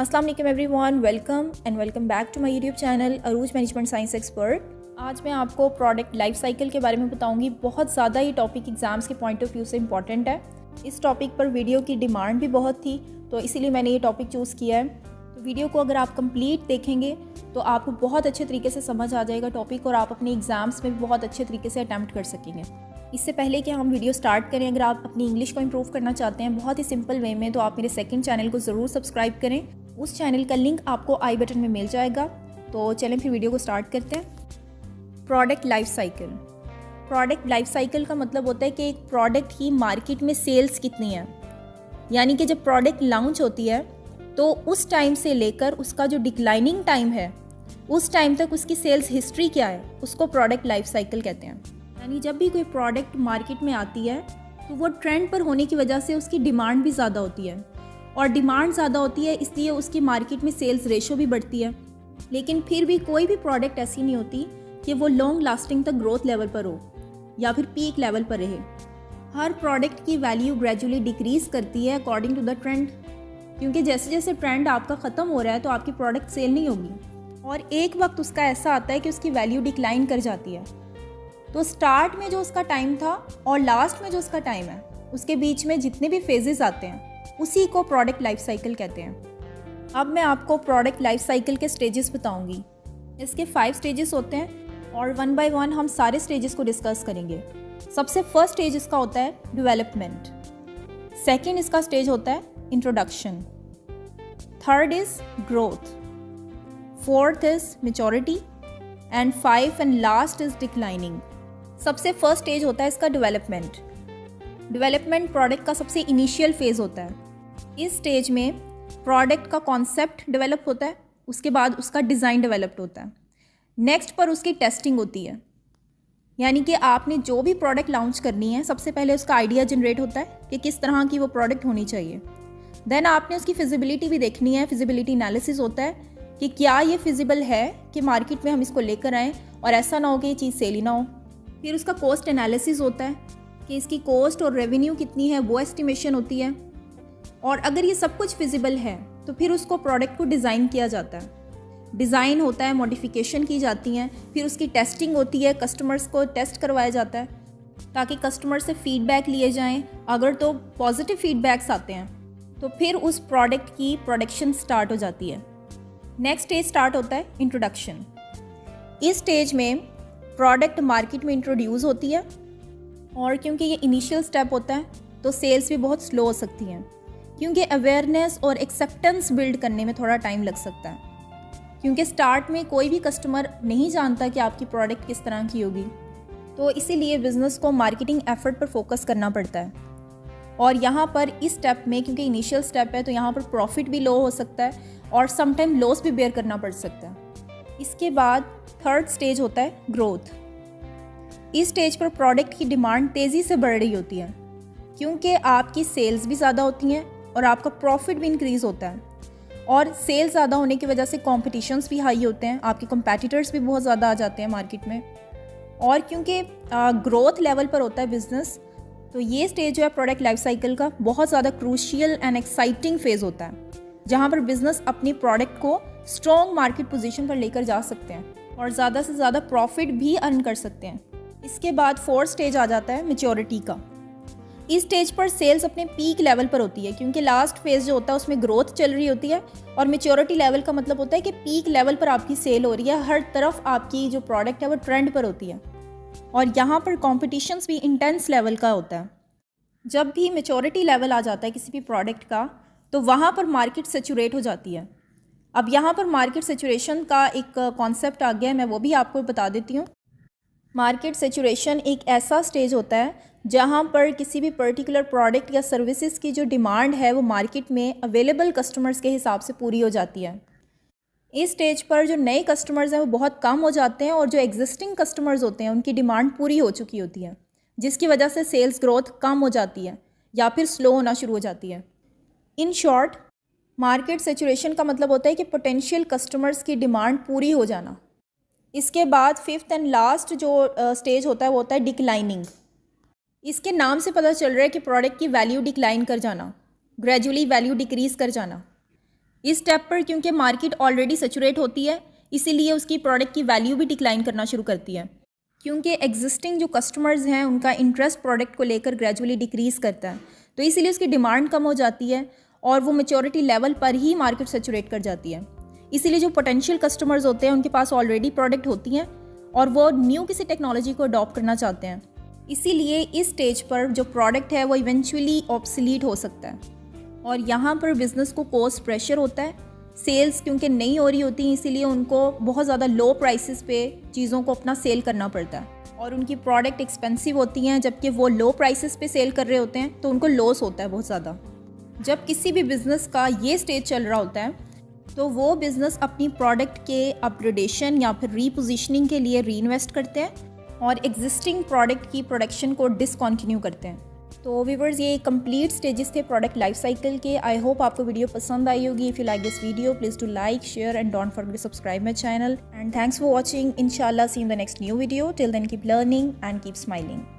अस्सलाम वालेकुम everyone, welcome back to my YouTube channel Arooj management science expert. आज मैं आपको प्रोडक्ट लाइफ साइकिल के बारे में बताऊंगी। बहुत ज़्यादा ये टॉपिक एग्ज़ाम्स के पॉइंट ऑफ व्यू से इंपॉर्टेंट है। इस टॉपिक पर वीडियो की डिमांड भी बहुत थी, तो इसीलिए मैंने ये टॉपिक चूज़ किया है। तो वीडियो को अगर आप कंप्लीट देखेंगे तो आपको बहुत अच्छे तरीके से समझ आ जाएगा टॉपिक और आप अपने एग्ज़ाम्स में भी बहुत अच्छे तरीके से अटैम्प्ट कर सकेंगे। इससे पहले कि हम वीडियो स्टार्ट करें, अगर आप अपनी इंग्लिश को इम्प्रूव करना चाहते हैं बहुत ही सिंपल वे में, तो आप मेरे सेकंड चैनल को ज़रूर सब्सक्राइब करें। उस चैनल का लिंक आपको आई बटन में मिल जाएगा। तो चलें फिर वीडियो को स्टार्ट करते हैं। Product life cycle. Product life cycle का मतलब होता है कि एक प्रोडक्ट की मार्केट में सेल्स कितनी है, यानी कि जब प्रोडक्ट लॉन्च होती है तो उस टाइम से लेकर उसका जो डिक्लाइनिंग टाइम है उस टाइम तक उसकी सेल्स हिस्ट्री क्या है, उसको प्रोडक्ट लाइफ साइकिल कहते हैं। यानी जब भी कोई प्रोडक्ट मार्केट में आती है तो वो ट्रेंड पर होने की वजह से उसकी डिमांड भी ज़्यादा होती है, और डिमांड ज़्यादा होती है इसलिए उसकी मार्केट में सेल्स रेशो भी बढ़ती है। लेकिन फिर भी कोई भी प्रोडक्ट ऐसी नहीं होती कि वो लॉन्ग लास्टिंग तक ग्रोथ लेवल पर हो या फिर पीक लेवल पर रहे। हर प्रोडक्ट की वैल्यू ग्रेजुअली डिक्रीज़ करती है अकॉर्डिंग टू द ट्रेंड, क्योंकि जैसे जैसे ट्रेंड आपका ख़त्म हो रहा है तो आपकी प्रोडक्ट सेल नहीं होगी, और एक वक्त उसका ऐसा आता है कि उसकी वैल्यू डिक्लाइन कर जाती है। तो स्टार्ट में जो उसका टाइम था और लास्ट में जो उसका टाइम है, उसके बीच में जितने भी फेजेस आते हैं उसी को प्रोडक्ट लाइफ साइकिल कहते हैं। अब मैं आपको प्रोडक्ट लाइफ साइकिल के स्टेजेस बताऊंगी। इसके 5 स्टेजेस होते हैं और 1 बाय 1 हम सारे स्टेजेस को डिस्कस करेंगे। सबसे फर्स्ट स्टेज इसका होता है डेवलपमेंट, सेकंड इसका स्टेज होता है introduction, third is growth, fourth is maturity and 5 and last is declining. सबसे फर्स्ट स्टेज होता है इसका डेवलपमेंट। डेवलपमेंट प्रोडक्ट का सबसे इनिशियल फेज़ होता है। इस स्टेज में प्रोडक्ट का कॉन्सेप्ट डेवलप होता है, उसके बाद उसका डिज़ाइन डेवलप्ड होता है, नेक्स्ट पर उसकी टेस्टिंग होती है। यानी कि आपने जो भी प्रोडक्ट लॉन्च करनी है सबसे पहले उसका आइडिया जनरेट होता है कि किस तरह की वो प्रोडक्ट होनी चाहिए। देन आपने उसकी फिजिबिलिटी भी देखनी है, फिजिबिलिटी एनालिसिस होता है कि क्या ये फिजिबल है कि मार्केट में हम इसको लेकर आएँ और ऐसा ना हो कि ये चीज़ सेल ही ना हो। फिर उसका कॉस्ट एनालिसिस होता है कि इसकी कॉस्ट और रेवेन्यू कितनी है, वो एस्टिमेशन होती है। और अगर ये सब कुछ फिजिबल है तो फिर उसको प्रोडक्ट को डिज़ाइन किया जाता है। डिज़ाइन होता है, मॉडिफिकेशन की जाती हैं, फिर उसकी टेस्टिंग होती है, कस्टमर्स को टेस्ट करवाया जाता है ताकि कस्टमर से फीडबैक लिए जाएं। अगर तो पॉजिटिव फीडबैक्स आते हैं तो फिर उस प्रोडक्ट की प्रोडक्शन स्टार्ट हो जाती है। नेक्स्ट स्टेज स्टार्ट होता है इंट्रोडक्शन। इस स्टेज में प्रोडक्ट मार्केट में इंट्रोड्यूस होती है, और क्योंकि ये इनिशियल स्टेप होता है तो सेल्स भी बहुत स्लो हो सकती हैं, क्योंकि अवेयरनेस और एक्सेप्टेंस बिल्ड करने में थोड़ा टाइम लग सकता है। क्योंकि स्टार्ट में कोई भी कस्टमर नहीं जानता कि आपकी प्रोडक्ट किस तरह की होगी, तो इसीलिए बिज़नेस को मार्केटिंग एफर्ट पर फोकस करना पड़ता है। और यहाँ पर इस स्टेप में, क्योंकि इनिशियल स्टेप है, तो यहाँ पर प्रॉफिट भी लो हो सकता है और समटाइम लॉस भी बेयर करना पड़ सकता है। इसके बाद थर्ड स्टेज होता है ग्रोथ। इस स्टेज पर प्रोडक्ट की डिमांड तेज़ी से बढ़ रही होती है, क्योंकि आपकी सेल्स भी ज़्यादा होती हैं और आपका प्रॉफिट भी इंक्रीज़ होता है। और सेल्स ज़्यादा होने की वजह से कॉम्पिटिशन्स भी हाई होते हैं, आपके कंपेटिटर्स भी बहुत ज़्यादा आ जाते हैं मार्केट में। और क्योंकि ग्रोथ लेवल पर होता है बिज़नेस, तो ये स्टेज जो है प्रोडक्ट लाइफ साइकिल का बहुत ज़्यादा क्रूशियल एंड एक्साइटिंग फेज़ होता है, जहाँ पर बिज़नेस अपनी प्रोडक्ट को स्ट्रॉन्ग मार्केट पोजीशन पर लेकर जा सकते हैं और ज़्यादा से ज़्यादा प्रॉफिट भी अर्न कर सकते हैं। इसके बाद फोर्थ स्टेज आ जाता है मैच्योरिटी का। इस स्टेज पर सेल्स अपने पीक लेवल पर होती है, क्योंकि लास्ट फेज जो होता है उसमें ग्रोथ चल रही होती है, और मैच्योरिटी लेवल का मतलब होता है कि पीक लेवल पर आपकी सेल हो रही है, हर तरफ आपकी जो प्रोडक्ट है वो ट्रेंड पर होती है, और यहाँ पर कॉम्पिटिशन्स भी इंटेंस लेवल का होता है। जब भी मैच्योरिटी लेवल आ जाता है किसी भी प्रोडक्ट का, तो वहाँ पर मार्केट सेचुरेट हो जाती है। अब यहाँ पर मार्केट सेचुरेशन का एक कॉन्सेप्ट आ गया है, मैं वो भी आपको बता देती हूँ। मार्केट सेचुरेशन एक ऐसा स्टेज होता है जहाँ पर किसी भी पर्टिकुलर प्रोडक्ट या सर्विसेज की जो डिमांड है वो मार्केट में अवेलेबल कस्टमर्स के हिसाब से पूरी हो जाती है। इस स्टेज पर जो नए कस्टमर्स हैं वो बहुत कम हो जाते हैं, और जो एग्जिस्टिंग कस्टमर्स होते हैं उनकी डिमांड पूरी हो चुकी होती है, जिसकी वजह से सेल्स ग्रोथ कम हो जाती है या फिर स्लो होना शुरू हो जाती है। इन शॉर्ट, मार्केट सेचुरेशन का मतलब होता है कि पोटेंशियल कस्टमर्स की डिमांड पूरी हो जाना। इसके बाद फिफ्थ एंड लास्ट जो स्टेज होता है वो होता है डिक्लाइनिंग। इसके नाम से पता चल रहा है कि प्रोडक्ट की वैल्यू डिक्लाइन कर जाना, ग्रेजुअली वैल्यू डिक्रीज़ कर जाना। इस स्टेप पर क्योंकि मार्केट ऑलरेडी सैचुरेट होती है, इसीलिए उसकी प्रोडक्ट की वैल्यू भी डिक्लाइन करना शुरू करती है, क्योंकि एग्जिस्टिंग जो कस्टमर्स हैं उनका इंटरेस्ट प्रोडक्ट को लेकर ग्रेजुअली डिक्रीज़ करता है, तो इसीलिए उसकी डिमांड कम हो जाती है और वो मैच्योरिटी लेवल पर ही मार्केट सैचुरेट कर जाती है। इसीलिए जो पोटेंशियल कस्टमर्स होते हैं उनके पास ऑलरेडी प्रोडक्ट होती हैं और वो न्यू किसी टेक्नोलॉजी को अडॉप्ट करना चाहते हैं। इसीलिए इस स्टेज पर जो प्रोडक्ट है वो इवेंचुअली ऑब्सलीट हो सकता है और यहाँ पर बिज़नेस को कॉस्ट प्रेशर होता है। सेल्स क्योंकि नहीं हो रही होती, इसीलिए उनको बहुत ज़्यादा लो प्राइसेस पे चीज़ों को अपना सेल करना पड़ता है और उनकी प्रोडक्ट एक्सपेंसिव होती हैं, जबकि वो लो प्राइसेस पे सेल कर रहे होते हैं, तो उनको लॉस होता है बहुत ज़्यादा। जब किसी भी बिज़नेस का ये स्टेज चल रहा होता है तो वो बिज़नेस अपनी प्रोडक्ट के अपग्रेडेशन या फिर रीपोजिशनिंग के लिए रीइन्वेस्ट करते हैं और एग्जिस्टिंग प्रोडक्ट की प्रोडक्शन को डिसकंटिन्यू करते हैं। तो व्यूअर्स, ये कंप्लीट स्टेजेस थे प्रोडक्ट लाइफ साइकिल के। आई होप आपको वीडियो पसंद आई होगी। If you like this video please do like, share and don't forget to subscribe my channel and thanks for watching. इंशाल्लाह see in the next new video. Till then keep learning and keep smiling.